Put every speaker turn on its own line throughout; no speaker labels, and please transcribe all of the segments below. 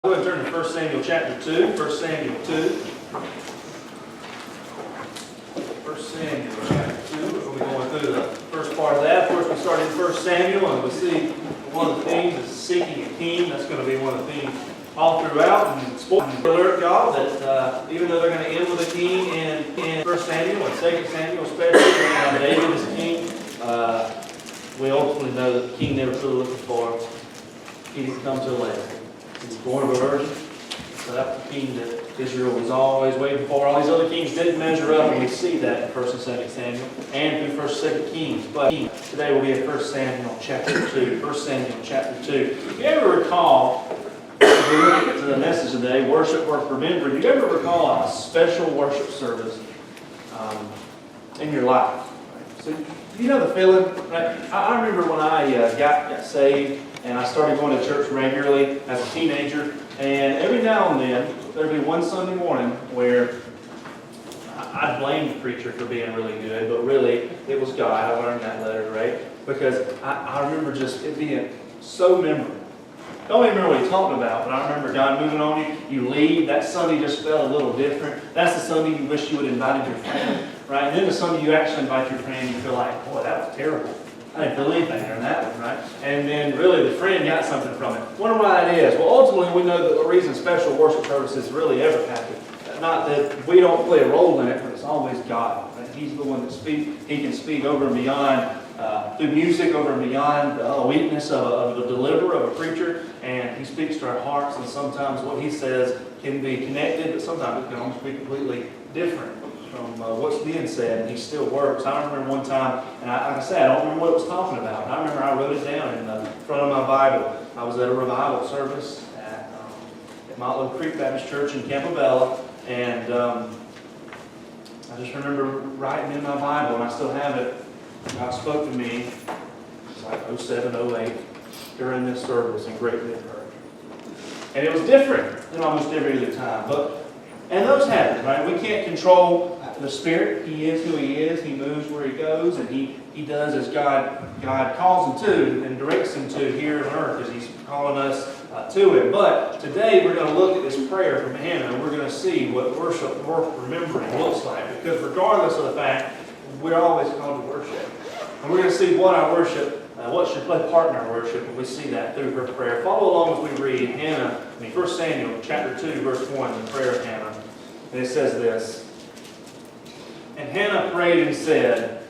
Go ahead and turn to 1 Samuel chapter 2. 1 Samuel 2. 1 Samuel chapter 2. We're going to be going through the first part of that. Of course, we started in 1 Samuel, and we see one of the themes is seeking a king. That's going to be one of the themes all throughout. And alert y'all that even though they're going to end with a king in 1 Samuel and 2 Samuel, especially when David is king, we ultimately know that the king they were truly looking for, he didn't come till later. He was born of a virgin. So that was the king that Israel was always waiting for. All these other kings didn't measure up, and we see that in 1 and 2 Samuel and through 1 and 2 Kings. But today we'll be at 1 Samuel chapter 2. 1 Samuel chapter 2. If you ever recall, if we look at the message today, worship, work, remember, do you ever recall a special worship service in your life? So, you know the feeling, right? I remember when I got saved and I started going to church regularly as a teenager, and every now and then there'd be one Sunday morning where I blamed the preacher for being really good, but really it was God. I learned that later, right? Because I remember just it being so memorable. I don't even remember what he talked about, but I remember God moving on you. You leave, that Sunday just felt a little different. That's the Sunday you wish you would have invited your friend, right? And then the Sunday you actually invite your friend, you feel like, boy, that was terrible. I didn't feel anything during that one, right? And then really the friend got something from it. Wonder why that is. Well, ultimately we know that the reason special worship services really ever happen, not that we don't play a role in it, but it's always God. Right? He's the one that speaks. He can speak over and beyond, through music, over and beyond the weakness of a deliverer, of a preacher, and He speaks to our hearts, and sometimes what He says can be connected, but sometimes it can almost be completely different from what's being said, and He still works. I remember one time, and like I said, I don't remember what it was talking about. I remember I wrote it down in the front of my Bible. I was at a revival service at Motley Creek Baptist Church in Campobella, and I just remember writing in my Bible, and I still have it. God spoke to me, it was like 07, 08, during this service and greatly encouraged. And it was different than almost every other time. And those happen, right? We can't control the Spirit. He is who He is. He moves where He goes, and He does as God calls Him to and directs Him to here on earth as He's calling us to Him. But today we're going to look at this prayer from Hannah, and we're going to see what worship, work, remembering looks like. Because regardless of the fact, we're always called to worship. And we're going to see what our worship, what should play part in our worship, and we see that through her prayer. Follow along as we read 1 Samuel chapter 2, verse 1, the prayer of Hannah. And it says this, "And Hannah prayed and said,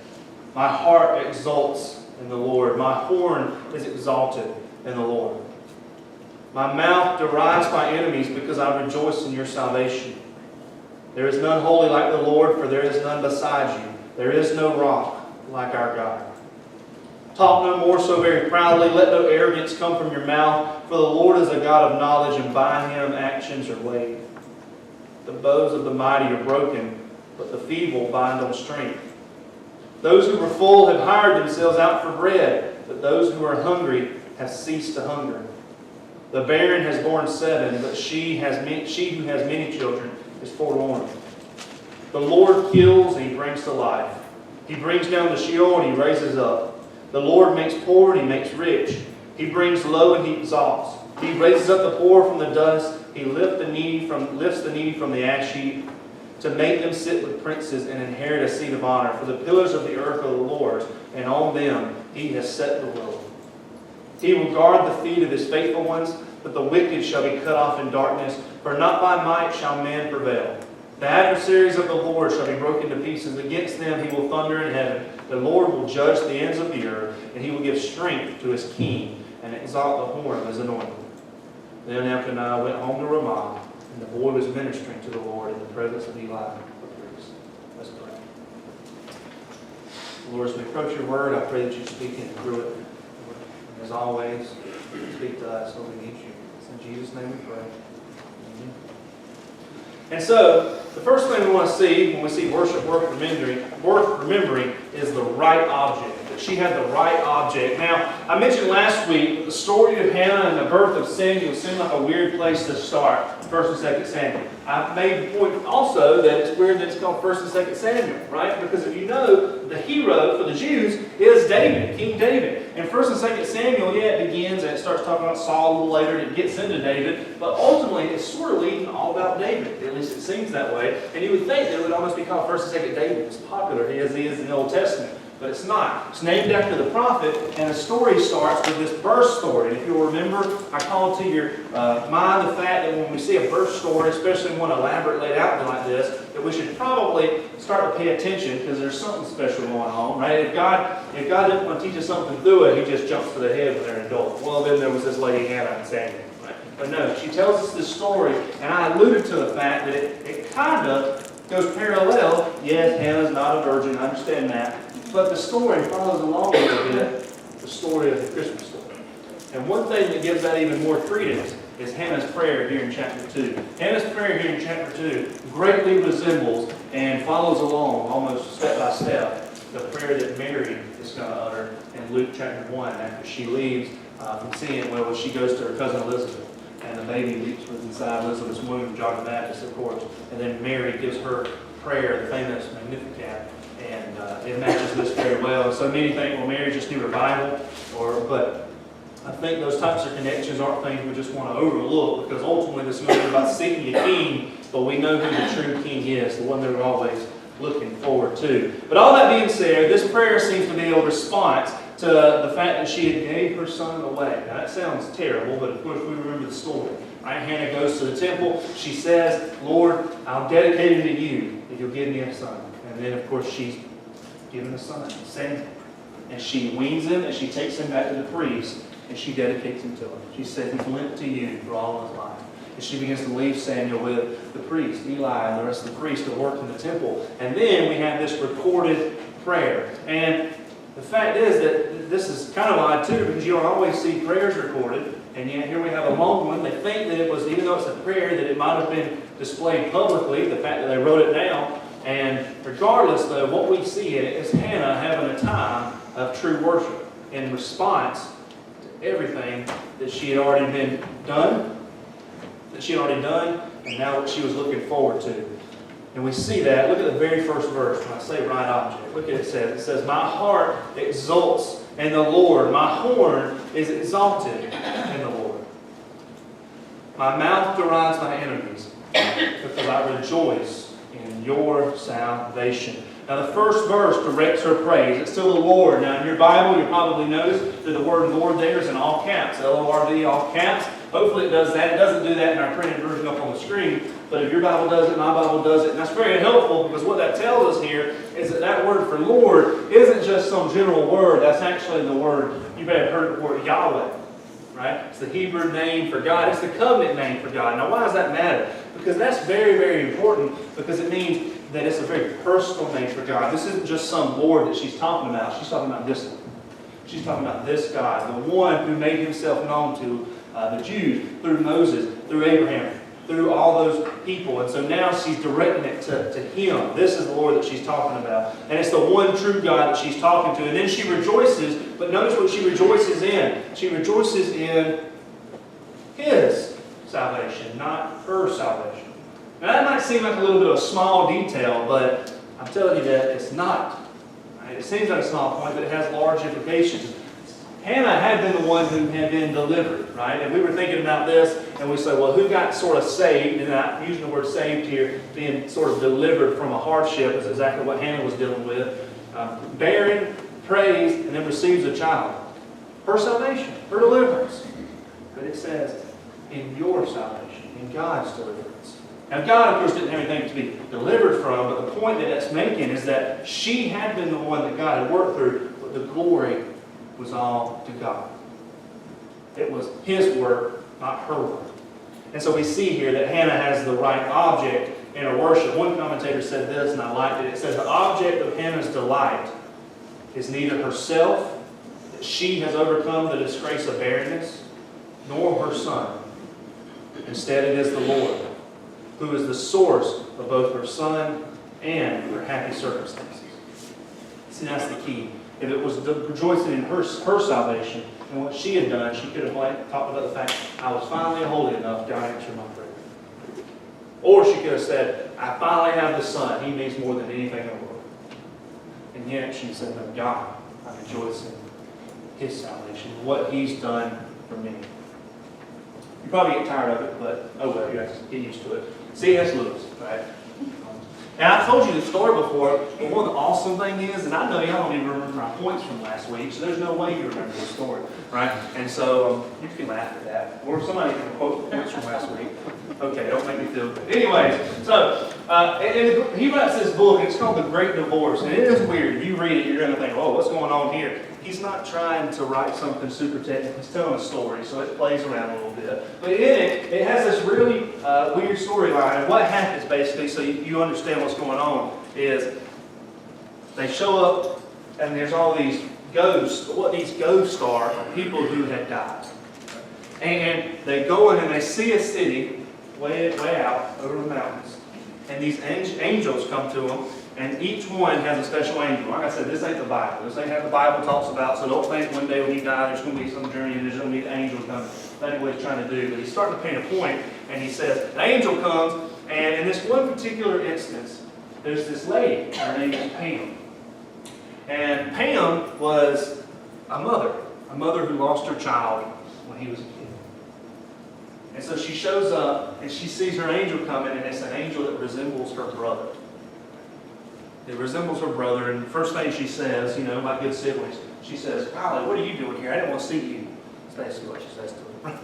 My heart exults in the Lord. My horn is exalted in the Lord. My mouth derides my enemies because I rejoice in your salvation. There is none holy like the Lord, for there is none beside you. There is no rock like our God. Talk no more so very proudly. Let no arrogance come from your mouth. For the Lord is a God of knowledge, and by Him actions are weighed. The bows of the mighty are broken, but the feeble bind on strength. Those who were full have hired themselves out for bread, but those who are hungry have ceased to hunger. The barren has borne 7, but she who has many children is forlorn. The Lord kills and He brings to life. He brings down to Sheol and He raises up. The Lord makes poor and He makes rich. He brings low and He exalts. He raises up the poor from the dust. He lifts the needy from the ash heap, to make them sit with princes and inherit a seat of honor. For the pillars of the earth are the Lord's, and on them He has set the will. He will guard the feet of His faithful ones, but the wicked shall be cut off in darkness. For not by might shall man prevail. The adversaries of the Lord shall be broken to pieces. Against them He will thunder in heaven. The Lord will judge the ends of the earth, and He will give strength to His king and exalt the horn of His anointed." Then Elkanah went home to Ramah, and the boy was ministering to the Lord in the presence of Eli the priest. Let's pray. Lord, as we approach your word, I pray that you speak in through it. And as always, speak to us, Lord, we need you. It's in Jesus' name we pray. Amen. And so, the first thing we want to see when we see worship, worth remembering, is the right object. that she had the right object. Now, I mentioned last week that the story of Hannah and the birth of Samuel seemed like a weird place to start, 1st and 2nd Samuel. I made the point also that it's weird that it's called 1st and 2nd Samuel, right? Because if you know, the hero for the Jews is David, King David. And 1st and 2nd Samuel, yeah, it begins and it starts talking about Saul a little later and it gets into David. But ultimately, it's sort of leading all about David. At least it seems that way. And you would think that it would almost be called 1st and 2nd David. It's popular as he is in the Old Testament. But it's not. It's named after the prophet, and the story starts with this birth story. And if you'll remember, I call to your mind the fact that when we see a birth story, especially one elaborate laid out like this, that we should probably start to pay attention because there's something special going on, right? If God didn't want to teach us something through it, He just jumps to the head when they're an adult. Well, then there was this lady Hannah and Samuel, right? But no, she tells us this story, and I alluded to the fact that it kind of goes parallel. Yes, Hannah's not a virgin, I understand that. But the story follows along a little bit the story of the Christmas story. And one thing that gives that even more credence is Hannah's prayer here in chapter 2. Hannah's prayer here in chapter 2 greatly resembles and follows along almost step by step the prayer that Mary is going to utter in Luke chapter 1 after she leaves from seeing, well, she goes to her cousin Elizabeth. And the baby leaps within inside Elizabeth's womb, John the Baptist, of course. And then Mary gives her prayer, the famous Magnificat. And it matches this very well. So many think, well, Mary just knew her Bible, but I think those types of connections aren't things we just want to overlook, because ultimately this is going to be about seeking a king, but we know who the true king is, the one that we're always looking forward to. But all that being said, this prayer seems to be a response to the fact that she had gave her son away. Now that sounds terrible, but of course we remember the story. Right? Hannah goes to the temple. She says, Lord, I'll dedicate him to you if you'll give me a son. And then, of course, she's given a son, Samuel. And she weans him, and she takes him back to the priest, and she dedicates him to him. She said, he's lent to you for all his life. And she begins to leave Samuel with the priest, Eli, and the rest of the priests that worked in the temple. And then we have this recorded prayer. And the fact is that this is kind of odd, too, because you don't always see prayers recorded. And yet here we have a long one. They think that it was, even though it's a prayer, that it might have been displayed publicly, the fact that they wrote it down. And regardless, though, what we see in it is Hannah having a time of true worship in response to everything that she had already done, and now what she was looking forward to. And we see that. Look at the very first verse when I say right object. Look at it says. It says, my heart exults in the Lord. My horn is exalted in the Lord. My mouth derides my enemies because I rejoice in your salvation. Now the first verse directs her praise. It's to the Lord. Now in your Bible, you probably notice that the word Lord there is in all caps. L-O-R-D, all caps. Hopefully it does that. It doesn't do that in our printed version up on the screen. But if your Bible does it, my Bible does it. And that's very helpful, because what that tells us here is that that word for Lord isn't just some general word. That's actually the word, you may have heard the word Yahweh. Right? It's the Hebrew name for God. It's the covenant name for God. Now why does that matter? Because that's very, very important, because it means that it's a very personal name for God. This isn't just some Lord that she's talking about. She's talking about this one. She's talking about this God, the one who made himself known to the Jews through Moses, through Abraham, through all those people. And so now she's directing it to him. This is the Lord that she's talking about. And it's the one true God that she's talking to. And then she rejoices, but notice what she rejoices in. She rejoices in his salvation, not her salvation. Now that might seem like a little bit of a small detail, but I'm telling you that it's not. Right? It seems like a small point, but it has large implications. Hannah had been the one who had been delivered, right? And we were thinking about this, and we say, well, who got sort of saved? And I'm using the word saved here, being sort of delivered from a hardship is exactly what Hannah was dealing with. Barren, prays, and then receives a child. Her salvation, her deliverance. But it says, in your salvation, in God's deliverance. Now, God, of course, didn't have anything to be delivered from, but the point that it's making is that she had been the one that God had worked through, but the glory was all to God. It was his work, not her work. And so we see here that Hannah has the right object in her worship. One commentator said this, and I liked it. It says, the object of Hannah's delight is neither herself, that she has overcome the disgrace of barrenness, nor her son. Instead, it is the Lord, who is the source of both her son and her happy circumstances. See, that's the key. If it was rejoicing in her salvation and what she had done, she could have talked about the fact, I was finally holy enough, God answered my prayer. Or she could have said, I finally have the Son. He means more than anything in the world. And yet she said, no, God, I rejoice in His salvation, what He's done for me. You probably get tired of it, but oh well, you have to get used to it. C.S. Lewis, right? And I've told you the story before, but one of the awesome things is, and I know y'all don't even remember my points from last week, so there's no way you remember the story, right? And so you can laugh at that, or somebody can quote the points from last week. Okay, don't make me feel good. Anyways, so he writes this book, and it's called The Great Divorce, and it is weird. If you read it, you're going to think, oh, what's going on here? He's not trying to write something super technical. He's telling a story, so it plays around a little bit. But in it, it has this really weird storyline. And what happens, basically, so you understand what's going on, is they show up, and there's all these ghosts. What these ghosts are people who had died. And they go in and they see a city way out over the mountains. And these angels come to them. And each one has a special angel. Like I said, this ain't the Bible. This ain't how the Bible talks about. So don't think one day when you die there's going to be some journey and there's going to be an angel coming. That ain't what he's trying to do. But he's starting to paint a point, and he says, an angel comes, and in this one particular instance, there's this lady. Her name is Pam. And Pam was a mother who lost her child when he was a kid. And so she shows up, and she sees her angel coming, and it's an angel that resembles her brother. It resembles her brother, and the first thing she says, like good siblings, she says, Golly, what are you doing here? I didn't want to see you. That's basically what she says to him.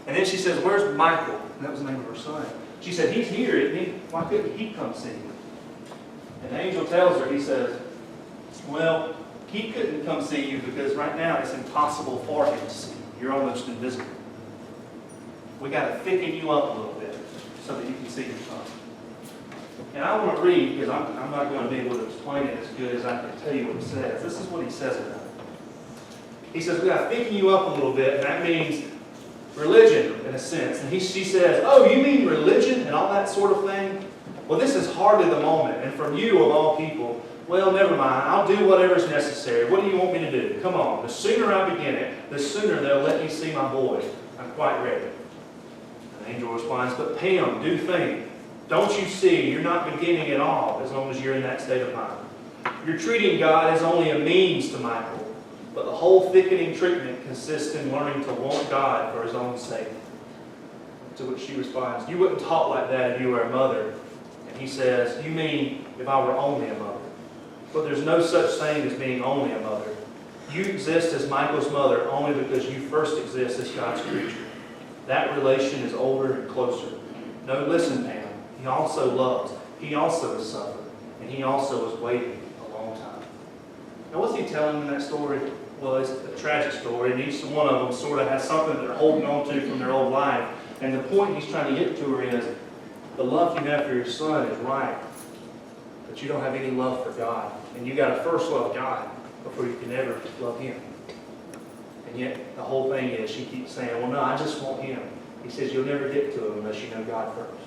And then she says, where's Michael? And that was the name of her son. She said, he's here, isn't he? Why couldn't he come see you? And the angel tells her, he says, well, he couldn't come see you because right now it's impossible for him to see you. You're almost invisible. We got to thicken you up a little bit so that you can see your son. And I want to read, because I'm not going to be able to explain it as good as I can tell you what it says. This is what he says about it. He says, we got to thicken you up a little bit, and that means religion, in a sense. And she says, oh, you mean religion and all that sort of thing? Well, this is hardly the moment. And from you, of all people, well, never mind. I'll do whatever's necessary. What do you want me to do? Come on. The sooner I begin it, the sooner they'll let you see my boy. I'm quite ready. And the angel responds, but Pam, do think. Don't you see, you're not beginning at all as long as you're in that state of mind. You're treating God as only a means to Michael, but the whole thickening treatment consists in learning to want God for His own sake. To which she responds, you wouldn't talk like that if you were a mother. And he says, you mean if I were only a mother. But there's no such thing as being only a mother. You exist as Michael's mother only because you first exist as God's creature. That relation is older and closer. No, listen, Pam. He also loves. He also has suffered. And he also has waited a long time. Now, what's he telling in that story? Well, it's a tragic story, and each one of them sort of has something that they're holding on to from their old life. And the point he's trying to get to her is, the love you have for your son is right, but you don't have any love for God. And you got to first love God before you can ever love Him. And yet, the whole thing is, she keeps saying, well, no, I just want Him. He says, you'll never get to Him unless you know God first.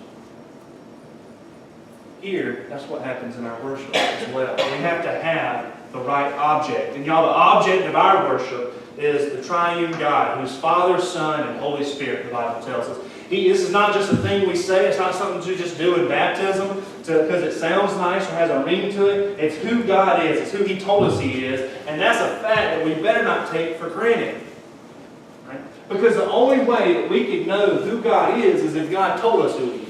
Here, that's what happens in our worship as well. We have to have the right object. And y'all, the object of our worship is the triune God, who's Father, Son, and Holy Spirit, the Bible tells us. This is not just a thing we say. It's not something to just do in baptism because it sounds nice or has a ring to it. It's who God is. It's who He told us He is. And that's a fact that we better not take for granted. Right? Because the only way that we can know who God is if God told us who He is.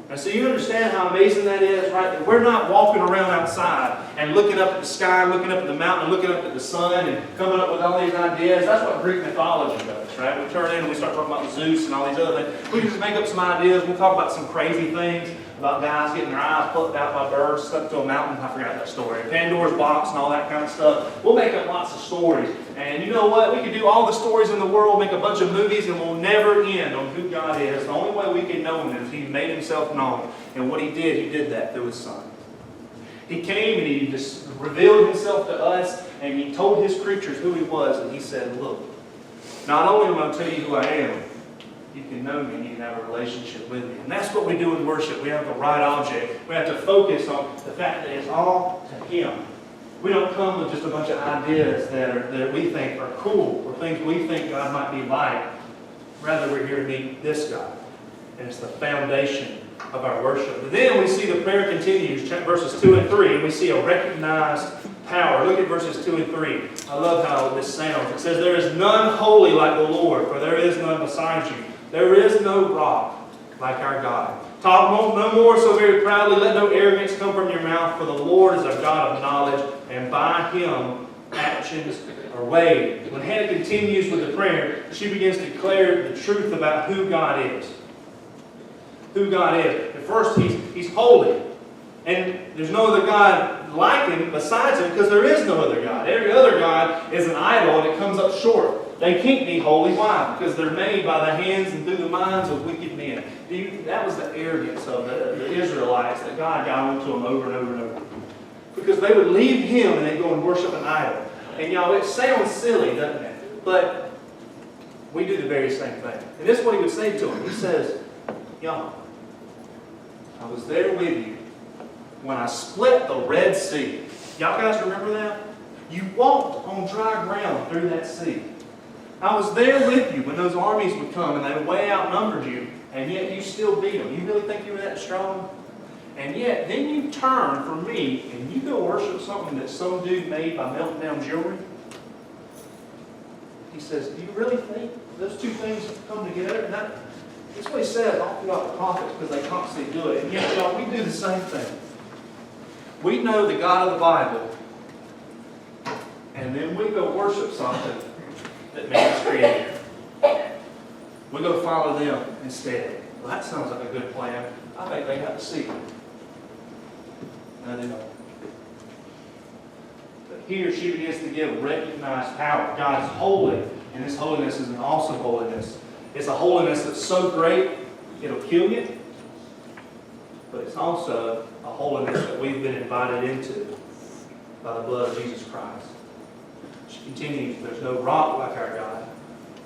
And so you understand how amazing that is, right? That we're not walking around outside and looking up at the sky, looking up at the mountain, looking up at the sun, and coming up with all these ideas. That's what Greek mythology does, right? We turn in and we start talking about Zeus and all these other things. We can just make up some ideas. We'll talk about some crazy things, about guys getting their eyes plucked out by birds, stuck to a mountain. I forgot that story. Pandora's box and all that kind of stuff. We'll make up lots of stories. And you know what? We could do all the stories in the world, make a bunch of movies, and we'll never end on who God is. The only way we can know Him is He made Himself known. And what He did that through His Son. He came and He just revealed Himself to us, and He told His creatures who He was, and He said, look, not only am I going to tell you who I am, you can know me and you can have a relationship with me. And that's what we do in worship. We have the right object. We have to focus on the fact that it's all to Him. We don't come with just a bunch of ideas that we think are cool or things we think God might be like. Rather, we're here to meet this God. And it's the foundation of our worship. But then we see the prayer continues, verses 2 and 3, and we see a recognized power. Look at verses 2 and 3. I love how this sounds. It says, "There is none holy like the Lord, for there is none beside you. There is no rock like our God. Talk no more so very proudly. Let no arrogance come from your mouth, for the Lord is a God of knowledge, and by Him actions are weighed." When Hannah continues with the prayer, she begins to declare the truth about who God is. Who God is. At first, He's holy. And there's no other God like Him besides Him, because there is no other God. Every other God is an idol, and it comes up short. They can't be holy. Why? Because they're made by the hands and through the minds of wicked men. That was the arrogance of the Israelites that God got onto them over and over and over. Because they would leave Him and they'd go and worship an idol. And y'all, it sounds silly, doesn't it? But we do the very same thing. And this is what He would say to them. He says, "Y'all, I was there with you when I split the Red Sea." Y'all guys remember that? You walked on dry ground through that sea. I was there with you when those armies would come and they way outnumbered you, and yet you still beat them. You really think you were that strong? And yet, then you turn from me and you go worship something that some dude made by melting down jewelry? He says, do you really think those two things come together? And that's what He says all throughout the prophets, because they constantly do it. And yet, y'all, we do the same thing. We know the God of the Bible, and then we go worship something that man's created. We go follow them instead. Well, that sounds like a good plan. I think they have a secret. No, they don't. But here she begins to give recognized power. God is holy, and His holiness is an awesome holiness. It's a holiness that's so great, it'll kill you. But it's also a holiness that we've been invited into by the blood of Jesus Christ. She continues, "There's no rock like our God."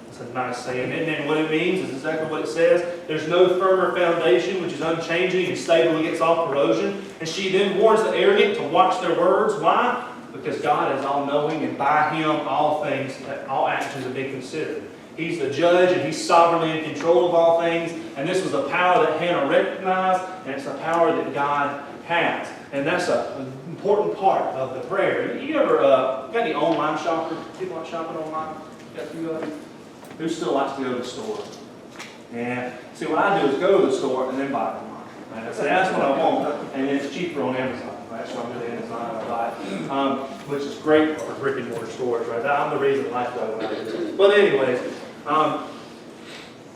It's a nice saying. And what it means is exactly what it says. There's no firmer foundation which is unchanging and stable against all corrosion. And she then warns the arrogant to watch their words. Why? Because God is all-knowing, and by Him all things, all actions have been considered. He's the judge, and He's sovereignly in control of all things. And this was a power that Hannah recognized, and it's a power that God has. And that's an important part of the prayer. You ever got any online shoppers? People like shopping online? Got a few of them? Who still likes to go to the store? Yeah. See, what I do is go to the store and then buy it online. Right? I say, that's what I want, and then it's cheaper on Amazon. Right? So I go to Amazon and I buy it, which is great for brick and mortar stores. Right? I'm the reason Lifeway when I do it. But anyways,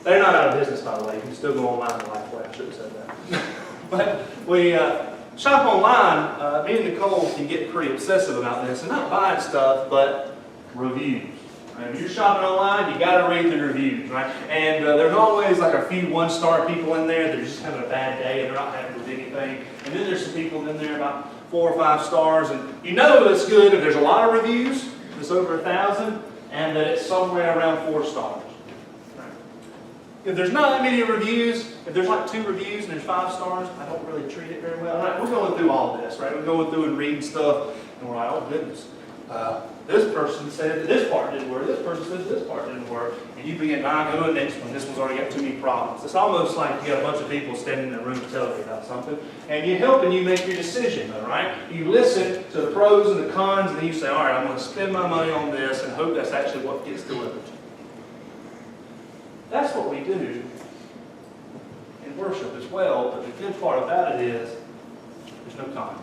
they're not out of business, by the way. You can still go online to Lifeway. I should have said that. But we shop online. Me and Nicole can get pretty obsessive about this, and not buying stuff, but reviews. Right? If you're shopping online, you got to read the reviews, right? And there's always like a few one-star people in there that are just having a bad day and they're not happy with anything. And then there's some people in there about 4 or 5 stars, and you know it's good if there's a lot of reviews, it's over 1,000, and that it's somewhere around 4 stars. Right? If there's not that many reviews, if there's like 2 reviews and there's 5 stars, I don't really treat it very well. Right? We're going through all this, right? We're going through and reading stuff, and we're like, oh goodness. This person said that this part didn't work, this person said this part didn't work, and you begin, go to the next one, this one's already got too many problems. It's almost like you got a bunch of people standing in a room telling you about something, and you're helping you make your decision, all right? You listen to the pros and the cons, and then you say, all right, I'm going to spend my money on this and hope that's actually what gets delivered. That's what we do in worship as well, but the good part about it is there's no cons.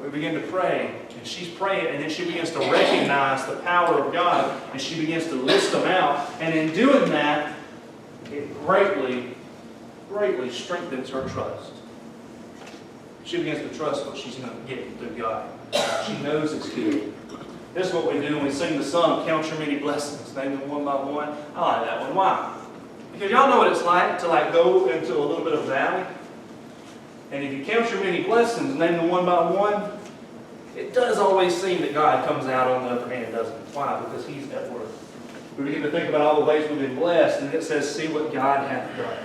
We begin to pray, and she's praying, and then she begins to recognize the power of God, and she begins to list them out. And in doing that, it greatly, greatly strengthens her trust. She begins to trust what she's going to get through God. She knows it's good. This is what we do when we sing the song, Count Your Many Blessings, name them one by one. I like that one. Why? Because y'all know what it's like to go into a little bit of a valley. And if you count your many blessings, name them one by one, it does always seem that God comes out on the other hand, doesn't it? Why? Because He's at work. We begin to think about all the ways we've been blessed, and it says, see what God hath done.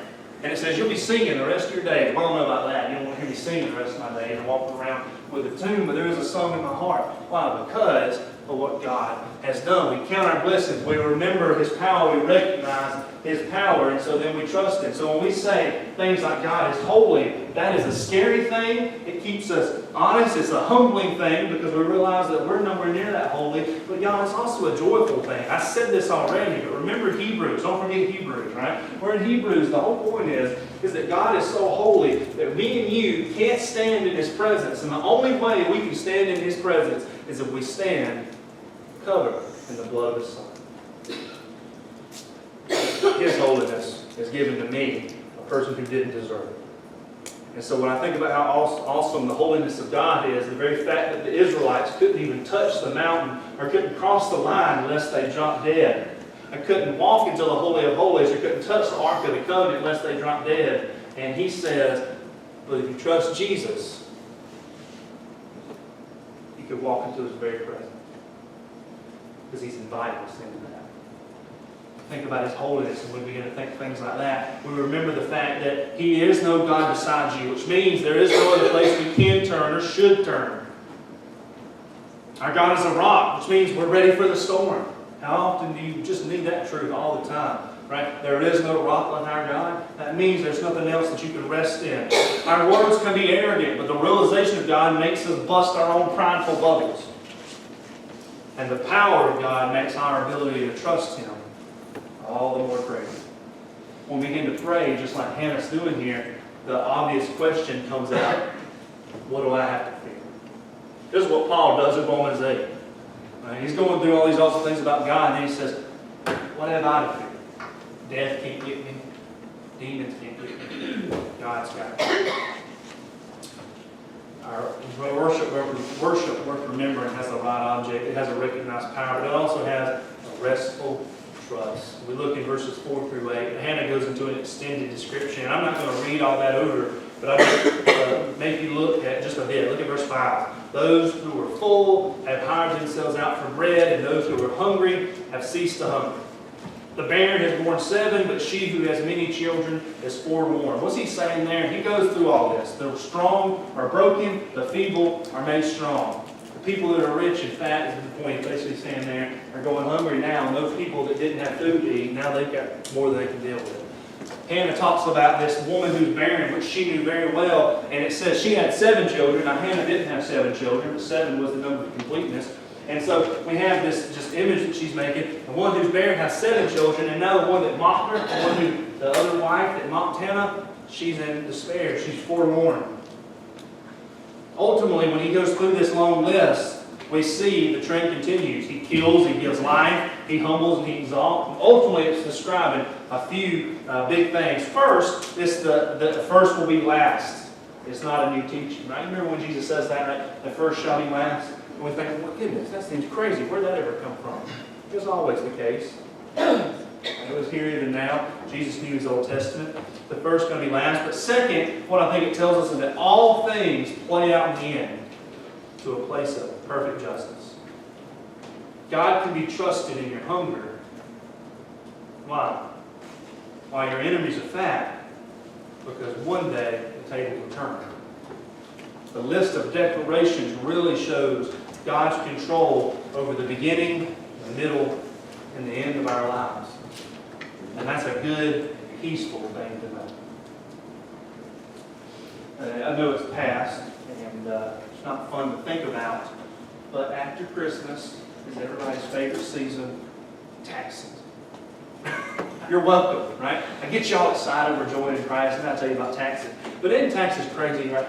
And it says you'll be singing the rest of your days. Well, I don't know about that. You don't want to hear me singing the rest of my days and walking around with a tune, but there is a song in my heart. Why? Because of what God has done. We count our blessings. We remember His power. We recognize His power, and so then we trust Him. So when we say things like God is holy, that is a scary thing. It keeps us honest. It's a humbling thing because we realize that we're nowhere near that holy. But y'all, it's also a joyful thing. I said this already, but remember Hebrews. Don't forget Hebrews, right? We're in Hebrews. The whole point is that God is so holy that me and you can't stand in His presence. And the only way we can stand in His presence is if we stand covered in the blood of His Son. His holiness is given to me, a person who didn't deserve it. And so when I think about how awesome the holiness of God is, the very fact that the Israelites couldn't even touch the mountain or couldn't cross the line unless they dropped dead. I couldn't walk into the Holy of Holies or couldn't touch the Ark of the Covenant unless they dropped dead. And He says, but if you trust Jesus, you could walk into His very presence. Because He's invited us into that. Think about His holiness, and we begin to think things like that. We remember the fact that He is no God besides you, which means there is no other place we can turn or should turn. Our God is a rock, which means we're ready for the storm. How often do you just need that truth all the time? Right? There is no rock like our God. That means there's nothing else that you can rest in. Our words can be arrogant, but the realization of God makes us bust our own prideful bubbles. And the power of God makes our ability to trust Him all the more greater. When we begin to pray, just like Hannah's doing here, the obvious question comes out, what do I have to fear? This is what Paul does in Romans 8. Right? He's going through all these awesome things about God, and then he says, what have I to fear? Death can't get me. Demons can't get me. God's got it. Our worship worth remembering has the right object. It has a recognized power, but it also has a restful trust. We look in verses 4 through 8. Hannah goes into an extended description. I'm not going to read all that over, but I just make you look at just a bit. Look at verse 5. Those who were full have hired themselves out for bread, and those who were hungry have ceased to hunger. The barren has borne 7, but she who has many children is forewarned. What's he saying there? He goes through all this. The strong are broken, the feeble are made strong. The people that are rich and fat, is the point he's basically saying there, are going hungry now. And those people that didn't have food to eat, now they've got more than they can deal with. Hannah talks about this woman who's barren, which she knew very well. And it says she had 7 children. Now Hannah didn't have 7 children, but 7 was the number of completeness. And so we have this just image that she's making. The one who's barren has 7 children, and now the one that mocked her, the other wife that mocked Hannah, she's in despair. She's forlorn. Ultimately, when he goes through this long list, we see the trend continues. He kills, he gives life, he humbles, and he exalts. Ultimately, it's describing a few big things. First, the first will be last. It's not a new teaching, right? Remember when Jesus says that, right? The first shall be last. And we think, well, goodness, that seems crazy. Where'd that ever come from? It was always the case. It was here even now. Jesus knew His Old Testament. The first is going to be last. But second, what I think it tells us is that all things play out in the end to a place of perfect justice. God can be trusted in your hunger. Why? While your enemies are fat. Because one day the table will turn. The list of declarations really shows God's control over the beginning, the middle, and the end of our lives. And that's a good, peaceful thing to know. I know it's past, and it's not fun to think about, but after Christmas is everybody's favorite season, tax season. You're welcome, right? I get y'all excited, we're joining in Christ, and I'll tell you about taxes. But isn't taxes crazy, right?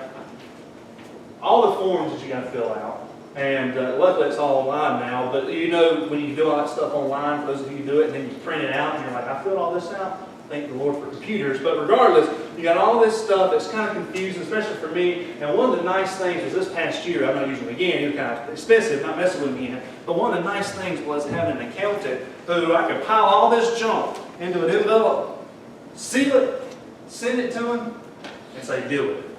All the forms that you got to fill out, and luckily it's all online now, but you know when you do all that stuff online, for those of you who do it, and then you print it out, and you're like, I filled all this out? Thank the Lord for computers. But regardless, you got all this stuff that's kind of confusing, especially for me. And one of the nice things was this past year, I'm not using them again, it was kind of expensive, not messing with me in it, but one of the nice things was having an accountant who I could pile all this junk into an envelope, seal it, send it to him, and say, deal with it.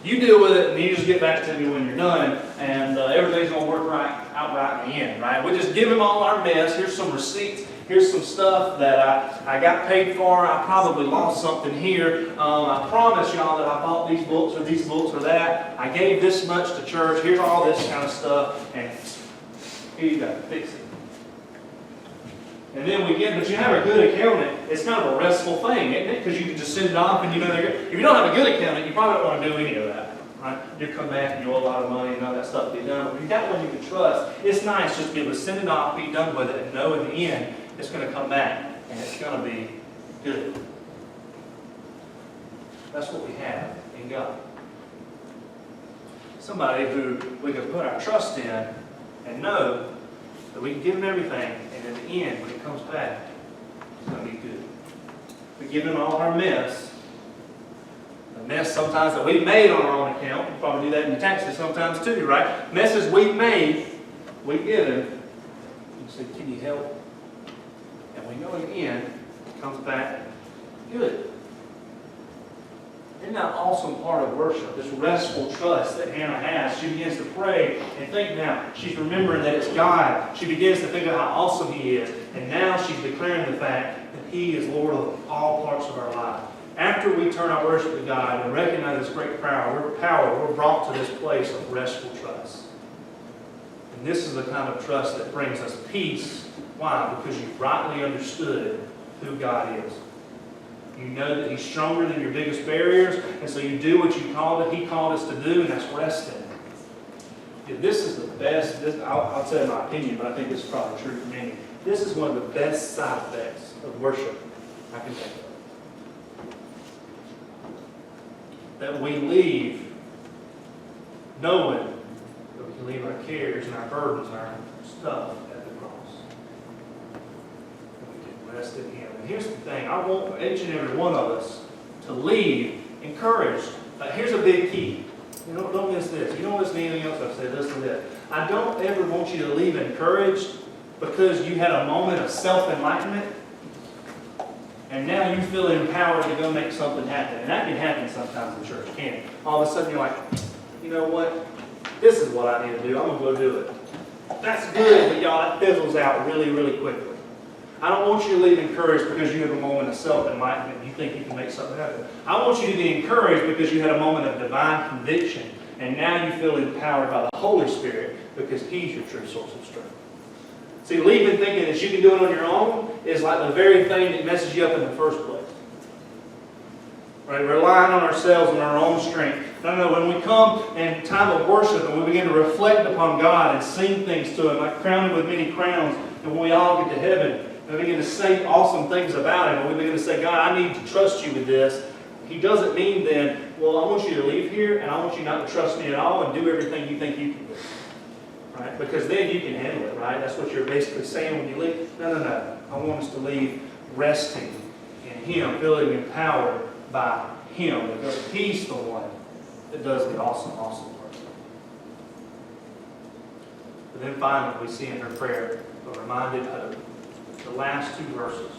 You deal with it, and you just get back to me when you're done, and everything's going to work out right in the end, right? We just give him all our mess. Here's some receipts, Here's some stuff that I got paid for. I probably lost something here. I promise y'all that I bought these books or that. I gave this much to church. Here's all this kind of stuff. And here you go. Fix it. And then but you have a good accountant. It's kind of a restful thing, isn't it? Because you can just send it off and you know they're good. If you don't have a good accountant, you probably don't want to do any of that. Right? You come back and you owe a lot of money and all that stuff to be done. But if you've got one you can trust, it's nice just to be able to send it off, be done with it, and know in the end it's going to come back and it's going to be good. That's what we have in God. Somebody who we can put our trust in and know that we can give him everything, and in the end, when it comes back, it's going to be good. We give him all our mess. The mess sometimes that we've made on our own account. We probably do that in the taxes sometimes too, right? Messes we've made, we give him. You say, can you help? And we know in the end, it comes back good. Isn't that an awesome part of worship? This restful trust that Hannah has. She begins to pray and think now. She's remembering that it's God. She begins to think of how awesome He is. And now she's declaring the fact that He is Lord of all parts of our life. After we turn our worship to God and recognize His great power, we're brought to this place of restful trust. And this is the kind of trust that brings us peace. Why? Because you've rightly understood who God is. You know that He's stronger than your biggest barriers, and so you do what He called us to do, and that's resting. This is the best, I'll tell you my opinion, but I think this is probably true for many. This is one of the best side effects of worship I can think of. That we leave knowing that we can leave our cares and our burdens and our stuff at the cross. And we can rest in Him. And here's the thing, I want each and every one of us to leave encouraged. Here's a big key. You know, don't miss this. You don't listen to anything else I've said. Listen to this. I don't ever want you to leave encouraged because you had a moment of self-enlightenment and now you feel empowered to go make something happen. And that can happen sometimes in church, can't it? All of a sudden you're like, you know what? This is what I need to do. I'm going to go do it. That's good, but y'all, that fizzles out really, really quickly. I don't want you to leave encouraged because you have a moment of self-enlightenment and you think you can make something happen. I want you to be encouraged because you had a moment of divine conviction and now you feel empowered by the Holy Spirit because He's your true source of strength. See, leaving thinking that you can do it on your own is like the very thing that messes you up in the first place. Right? Relying on ourselves and our own strength. No, when we come in time of worship and we begin to reflect upon God and sing things to Him, like crowned with many crowns, and when we all get to heaven, and we begin to say awesome things about Him, and we begin to say, God, I need to trust You with this. He doesn't mean then, well, I want you to leave here, and I want you not to trust Me at all and do everything you think you can do. Right? Because then you can handle it, right? That's what you're basically saying when you leave. No. I want us to leave resting in Him, feeling empowered by Him, because He's the one that does the awesome, awesome work. But then finally, we see in her prayer a reminded hope. The last two verses.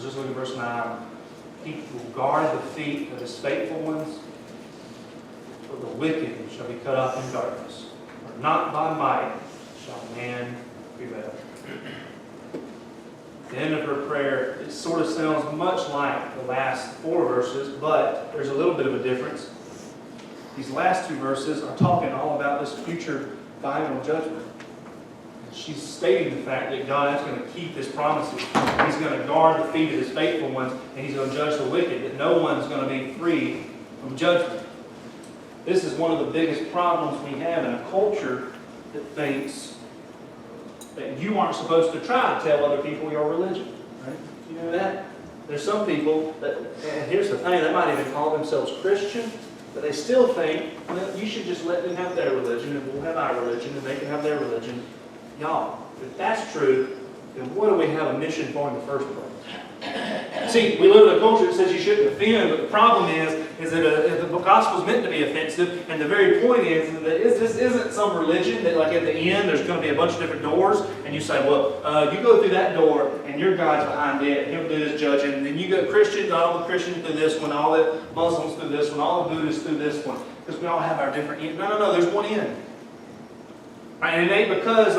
Just look at verse 9. He will guard the feet of His faithful ones, but the wicked shall be cut off in darkness. For not by might shall man prevail. The end of her prayer, it sort of sounds much like the last four verses, but there's a little bit of a difference. These last two verses are talking all about this future final judgment. She's stating the fact that God is going to keep His promises. He's going to guard the feet of His faithful ones, and He's going to judge the wicked, that no one's going to be free from judgment. This is one of the biggest problems we have in a culture that thinks that you aren't supposed to try to tell other people your religion. Right? You know that? There's some people that, and here's the thing, they might even call themselves Christian, but they still think, well, you should just let them have their religion, and we'll have our religion, and they can have their religion. Y'all, if that's true, then what do we have a mission for in the first place? See, we live in a culture that says you shouldn't offend, but the problem is that the gospel is meant to be offensive, and the very point is that this isn't some religion that, like, at the end there's going to be a bunch of different doors, and you say, well, you go through that door, and your God's behind it, and He'll do His judging, and then you go Christians, all the Christians through this one, all the Muslims through this one, all the Buddhists through this one, because we all have our different ends. No, there's one end. Right? And it ain't because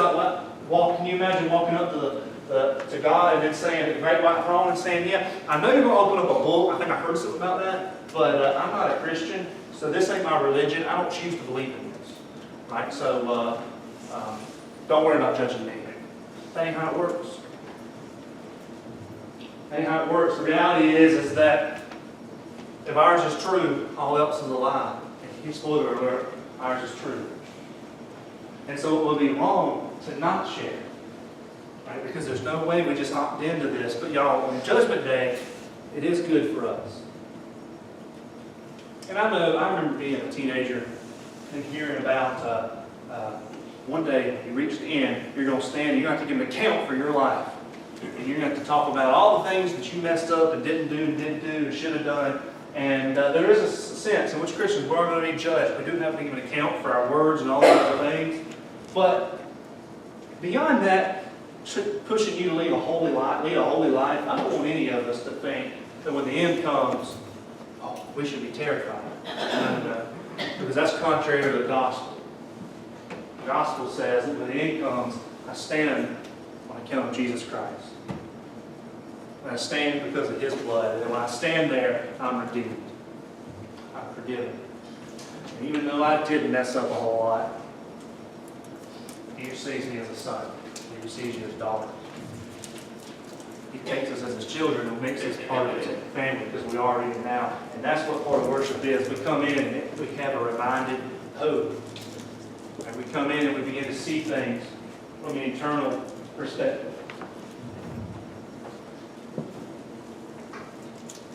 Can you imagine walking up to God and then saying, the great white throne, and saying, yeah, I know you're going to open up a book. I think I heard something about that, but I'm not a Christian, so this ain't my religion. I don't choose to believe in this. Right? So don't worry about judging me. That ain't how it works. That ain't how it works. The reality is that if ours is true, all else is a lie. And spoiler alert, ours is true. And so it would be wrong to not share. Right? Because there's no way we just opt into this. But y'all, on Judgment Day, it is good for us. And I remember being a teenager and hearing about one day you reach the end, you're going to stand and you're going to have to give an account for your life. And you're going to have to talk about all the things that you messed up and didn't do and should have done. And there is a sense in which Christians, we're going to be judged. We do have to give an account for our words and all those other things. But beyond that, pushing you to lead a holy life, I don't want any of us to think that when the end comes, oh, we should be terrified. Because that's contrary to the gospel. The gospel says that when the end comes, I stand on account of Jesus Christ. And I stand because of His blood. And when I stand there, I'm redeemed. I'm forgiven. And even though I did mess up a whole lot, He receives me as a son. He receives you as daughters. He takes us as His children and makes us part of His family because we are even now. And that's what part of worship is. We come in and we have a reminded hope. And we come in and we begin to see things from an eternal perspective.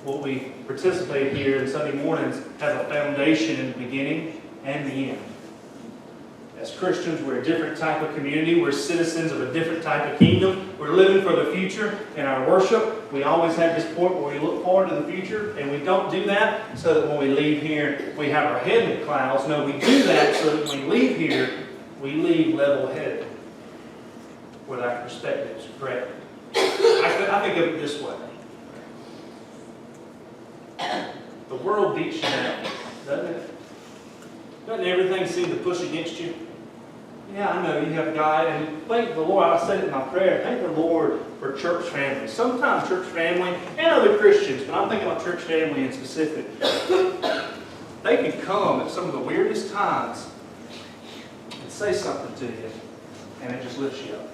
What we participate here in Sunday mornings has a foundation in the beginning and the end. As Christians, we're a different type of community. We're citizens of a different type of kingdom. We're living for the future. In our worship, we always have this point where we look forward to the future, and we don't do that so that when we leave here, we have our head in the clouds. No, we do that so that when we leave here, we leave level-headed with our perspectives correct. I think of it this way. The world beats you down, doesn't it? Doesn't everything seem to push against you? Yeah, I know you have God, and thank the Lord. I said it in my prayer. Thank the Lord for church family. Sometimes church family and other Christians, but I'm thinking about church family in specific. They can come at some of the weirdest times and say something to you, and it just lifts you up.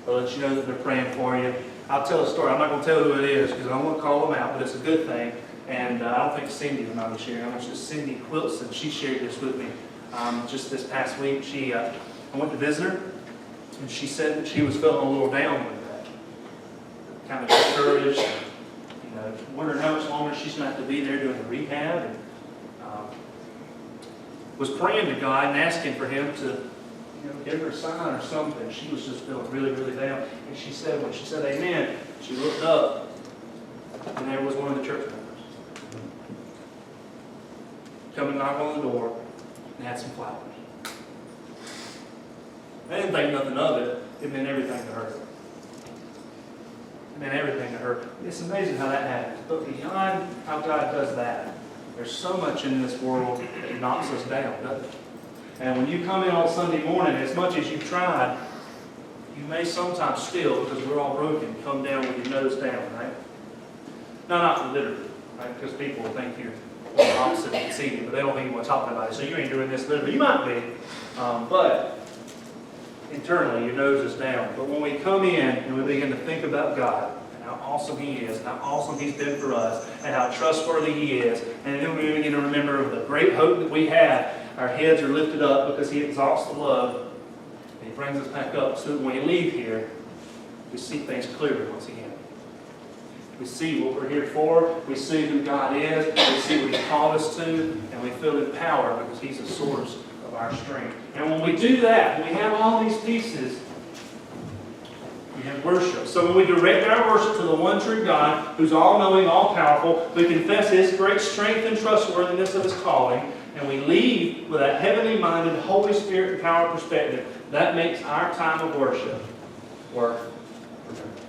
They'll let you know that they're praying for you. I'll tell a story. I'm not going to tell who it is because I don't want to call them out, but it's a good thing. And I don't think Cindy will not be sharing. It's just Cindy Quilson. She shared this with me just this past week. I went to visit her, and she said that she was feeling a little down with that. Kind of discouraged. Wondering how much longer she's going to have to be there doing the rehab. And was praying to God and asking for Him to give her a sign or something. She was just feeling really, really down. And she said, when she said amen, she looked up, and there was one of the church members. Come and knock on the door and had some flowers. I didn't think nothing of it. It meant everything to her. It meant everything to her. It's amazing how that happens. But beyond how God does that, there's so much in this world that knocks us down, doesn't it? And when you come in on Sunday morning, as much as you've tried, you may sometimes still, because we're all broken, come down with your nose down, right? No, not literally, right? Because people will think you're the opposite and conceited, but they don't think you want to talk about it. So you ain't doing this literally. You might be, but internally your nose is down. But when we come in and we begin to think about God and how awesome He is, and how awesome He's been for us, and how trustworthy He is, and then we begin to remember the great hope that we have, our heads are lifted up because He exalts the love, and He brings us back up so that when we leave here, we see things clearly once again. We see what we're here for. We see who God is. We see what He called us to. And we feel empowered because He's the source of our strength. And when we do that, when we have all these pieces, we have worship. So when we direct our worship to the one true God, who's all-knowing, all-powerful, we confess His great strength and trustworthiness of His calling, and we leave with a heavenly-minded, Holy Spirit-empowered perspective, that makes our time of worship worth remembering.